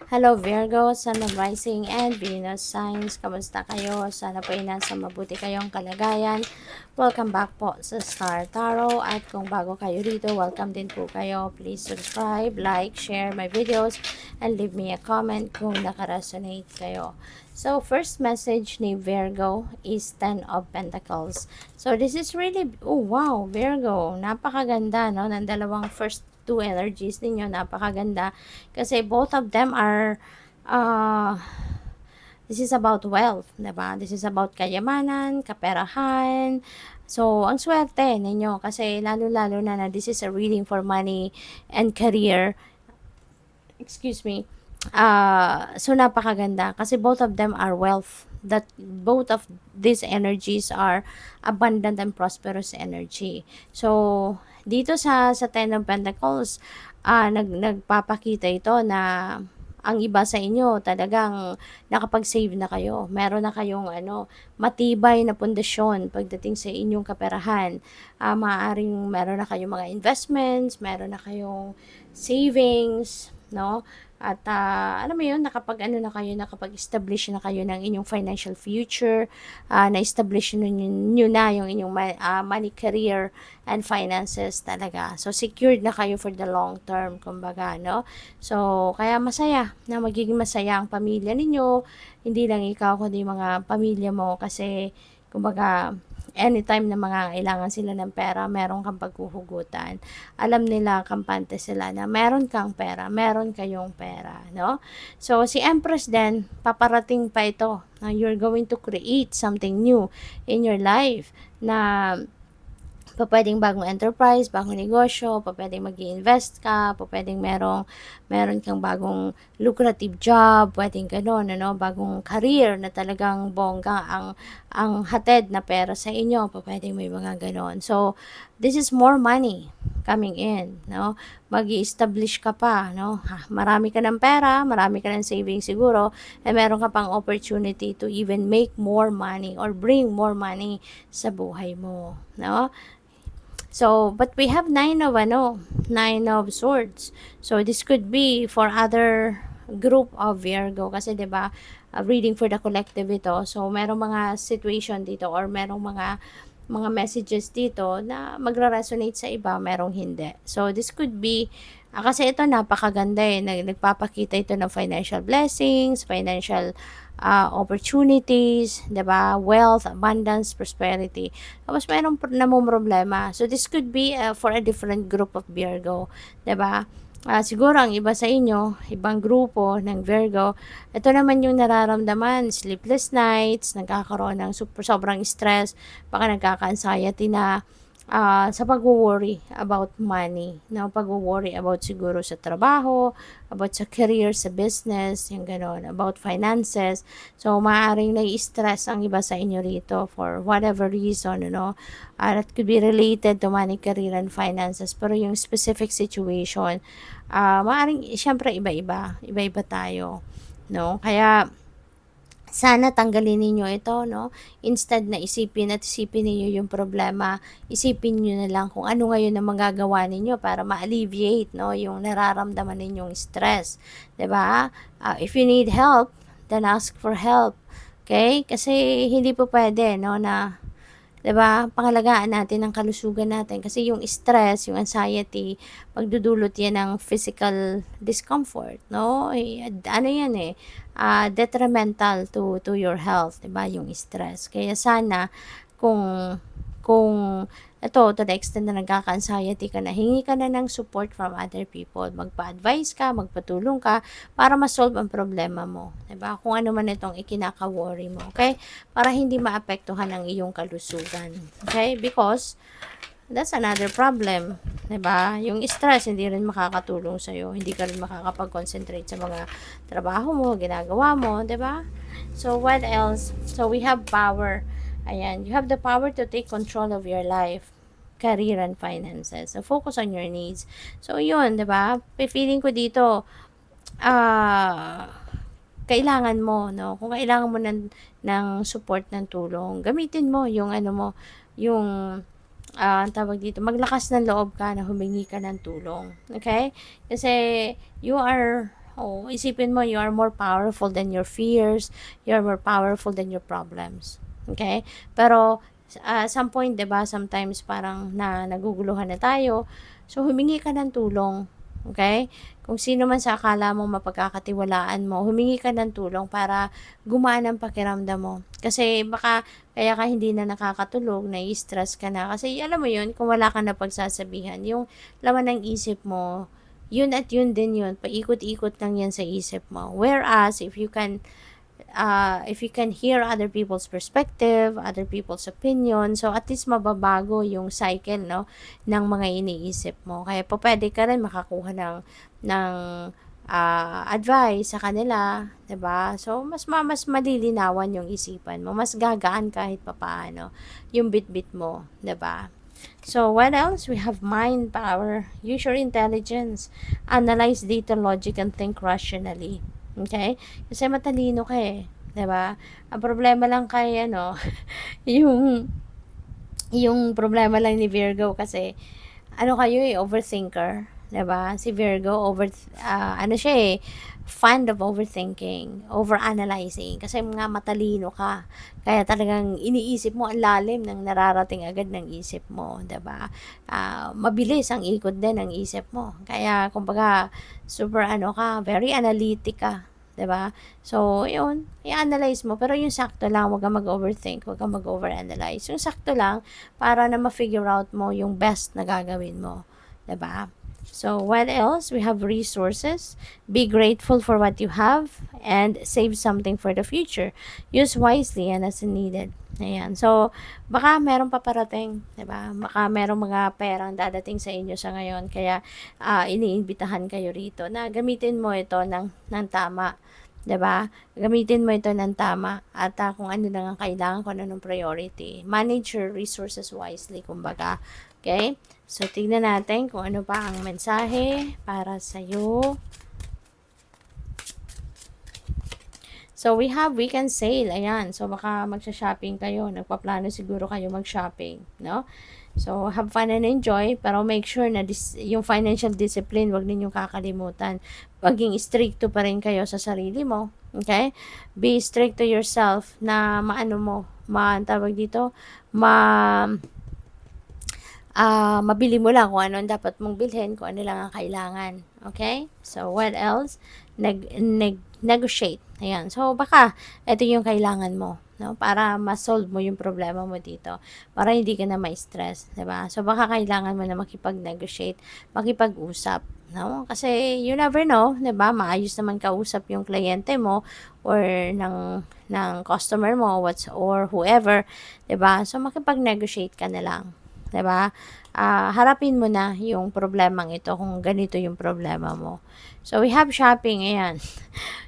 Hello Virgo, Sun, Moon, Rising, and Venus signs. Kamusta kayo? Sana po ay nasa mabuti kayong kalagayan. Welcome back po sa Star Tarot. At kung bago kayo rito, welcome din po kayo. Please subscribe, like, share my videos, and leave me a comment kung nakaresonate kayo. So, first message ni Virgo is 10 of Pentacles. So, this is really, oh wow, Virgo, napakaganda, no? Ng dalawang first two energies ninyo, napakaganda. Kasi both of them are, this is about wealth, diba? This is about kayamanan, kaperahan. So, ang swerte ninyo kasi lalo-lalo na this is a reading for money and career. Excuse me. So napakaganda kasi both of them are wealth. That both of these energies are abundant and prosperous energy. So dito sa Ten of Pentacles, nagpapakita ito na ang iba sa inyo talagang nakapag-save na kayo. Meron na kayong matibay na pundasyon pagdating sa inyong kaperahan. Maaaring meron na kayong mga investments, meron na kayong savings, no? At alam mo yun, nakapag-establish na kayo ng inyong financial future, na-establish nyo na yung inyong money, career, and finances talaga. So, secured na kayo for the long term, kumbaga, no? So, kaya masaya na magiging masaya ang pamilya ninyo, hindi lang ikaw, kundi mga pamilya mo, kasi, kumbaga, anytime na mga kailangan sila ng pera, meron kang paghuhugutan. Alam nila, kampante sila na meron kang pera, meron kayong pera, no? So, si Empress din, paparating pa ito na you're going to create something new in your life na pwedeng bagong enterprise, bagong negosyo, pwedeng mag-invest ka, pwedeng meron kang bagong lucrative job, pwedeng gano'n, bagong career na talagang bongga ang hatid na pera sa inyo, pwedeng may mga gano'n. So, this is more money coming in, no? Mag-i-establish ka pa, no? Marami ka ng pera, marami ka ng savings siguro, meron ka pang opportunity to even make more money or bring more money sa buhay mo, no? So, but we have nine of swords. So, this could be for other group of Virgo. Kasi, diba, reading for the collective ito. So, merong mga situation dito or merong mga messages dito na magra-resonate sa iba, merong hindi. So, this could be, kasi ito napakaganda nagpapakita ito ng financial blessings, financial opportunities, 'di ba? Wealth, abundance, prosperity. Tapos mayroong namong problema. So this could be for a different group of Virgo, 'di ba? Siguro ang iba sa inyo, ibang grupo ng Virgo, ito naman yung nararamdaman, sleepless nights, nagkakaroon ng sobrang stress, baka nagkaka-anxiety na sa pag-worry about money, no? Pag-worry about siguro sa trabaho, about sa career, sa business, yung gano'n, about finances. So, maaaring nai-stress ang iba sa inyo rito for whatever reason, that could be related to money, career, and finances. Pero yung specific situation, maaaring, syempre, iba-iba tayo, no? Kaya, sana tanggalin ninyo ito, no? Instead na isipin ninyo yung problema, isipin niyo na lang kung ano ngayon ang magagawa ninyo para ma-alleviate, no, yung nararamdaman ninyong stress. 'Di ba? If you need help, then ask for help. Okay? Kasi hindi po pwede, no, na 'di ba? Pangalagaan natin ang kalusugan natin kasi yung stress, yung anxiety, magdudulot 'yan ng physical discomfort, no? Ano 'yan detrimental to your health, 'di ba? Yung stress. Kaya sana kung kung ito, to the extent na nagkaka-anxiety ka na, hingi ka na ng support from other people. Magpa-advise ka, magpatulong ka, para ma-solve ang problema mo. Diba? Kung ano man itong ikinaka-worry mo. Okay? Para hindi maapektuhan ang iyong kalusugan. Okay? Because, that's another problem. Diba? Yung stress, hindi rin makakatulong sa'yo. Hindi ka rin makakapag-concentrate sa mga trabaho mo, ginagawa mo. Diba? So, what else? So, we have power. Ayan, you have the power to take control of your life, career, and finances. So, focus on your needs. So, yun, di ba? Feeling ko dito, kailangan mo, no? Kung kailangan mo ng support, ng tulong, gamitin mo yung yung tawag dito, maglakas ng loob ka na humingi ka ng tulong. Okay? Kasi, you are O isipin mo, you are more powerful than your fears, you are more powerful than your problems. Okay? Pero, some point, 'di ba, sometimes parang naguguluhan na tayo. So, humingi ka ng tulong. Okay? Kung sino man sa akala mo mapagkakatiwalaan mo, humingi ka ng tulong para gumaan ang pakiramdam mo. Kasi baka kaya ka hindi na nakakatulog, nai-stress ka na. Kasi alam mo yun, kung wala ka na pagsasabihan, yung laman ng isip mo, yun at yun din yun, paikot-ikot lang yan sa isip mo. Whereas, if you can hear other people's perspective, other people's opinion, so at least mababago yung cycle, no, ng mga iniisip mo. Kaya po pwede ka rin makakuha ng advice sa kanila, 'di ba? So mas malilinawan yung isipan mo, mas gagaan kahit papaano yung bitbit mo, 'di ba? So what else? We have mind power, use your intelligence, analyze data, logic, and think rationally. Okay? Kasi matalino ka eh. 'Di ba? Ang problema lang kay yung yung problema lang ni Virgo kasi kayo eh, overthinker, 'di ba? Si Virgo siya eh, fond of overthinking, overanalyzing kasi nga matalino ka. Kaya talagang iniisip mo ang lalim ng nararating agad ng isip mo, 'di ba? Mabilis ang ikot din ng isip mo. Kaya kumbaga super very analytic ka. 'Di ba? So, yun, i-analyze mo. Pero yung sakto lang, wag kang mag-overthink, wag kang mag-overanalyze. Yung sakto lang, para na ma-figure out mo yung best na gagawin mo. 'Di ba? So, what else? We have resources. Be grateful for what you have and save something for the future. Use wisely and as needed. Ayan. So, baka meron pa parating, 'di ba? Baka merong mga perang dadating sa inyo sa ngayon. Kaya, iniimbitahan kayo rito na gamitin mo ito ng tama. 'Di ba? Gamitin mo ito ng tama at kung ano lang ang kailangan, kung ano ng priority. Manage your resources wisely, kumbaga. Okay? So, tignan natin kung ano pa ang mensahe para sa iyo. So, we have weekend sale. Ayan. So, baka magsha-shopping kayo. Nagpaplano siguro kayo mag-shopping. No? So, have fun and enjoy. Pero make sure na yung financial discipline, wag ninyong kakalimutan. Maging stricto pa rin kayo sa sarili mo. Okay? Be strict to yourself na tawag dito, mabili mo lang kung ano ang dapat mong bilhin, kung ano lang ang kailangan. Okay? So, what else? Negotiate. Ayan. So, baka ito yung kailangan mo, no? Para ma-solve mo yung problema mo dito. Para hindi ka na ma-stress, 'di ba? So, baka kailangan mo na makipag-negotiate, makipag-usap, no? Kasi you never know, 'di ba? Maayos naman kausap yung kliyente mo or ng customer mo, or whoever, 'di ba? So, makipag-negotiate ka na lang. 'Di ba? Harapin mo na yung problemang ito kung ganito yung problema mo. So, we have shopping, ayan.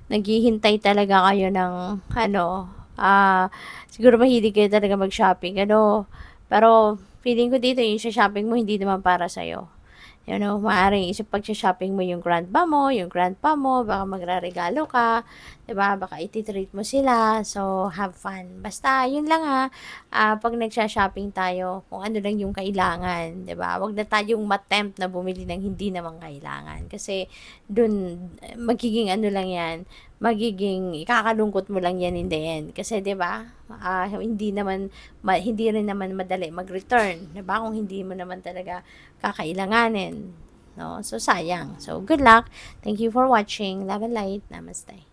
Naghihintay talaga kayo ng siguro mahilig kayo talaga mag-shopping, pero feeling ko dito yung shopping mo hindi naman para sa'yo. Maaaring pag-shopping mo yung grandma mo, yung grandpa mo, baka magraregalo ka, 'di ba? Baka iti-treat mo sila. So, have fun. Basta, yun lang pag nagsha-shopping tayo, kung ano lang yung kailangan, 'di ba? Wag na tayong ma-tempt na bumili ng hindi naman kailangan. Kasi, dun, magiging lang yan, magiging ikakalungkot mo lang yan in the end. Kasi, 'di ba? Hindi rin naman madali mag-return, 'di ba? Kung hindi mo naman talaga kakailanganin, no? So sayang. So good luck. Thank you for watching. Love and light. Namaste.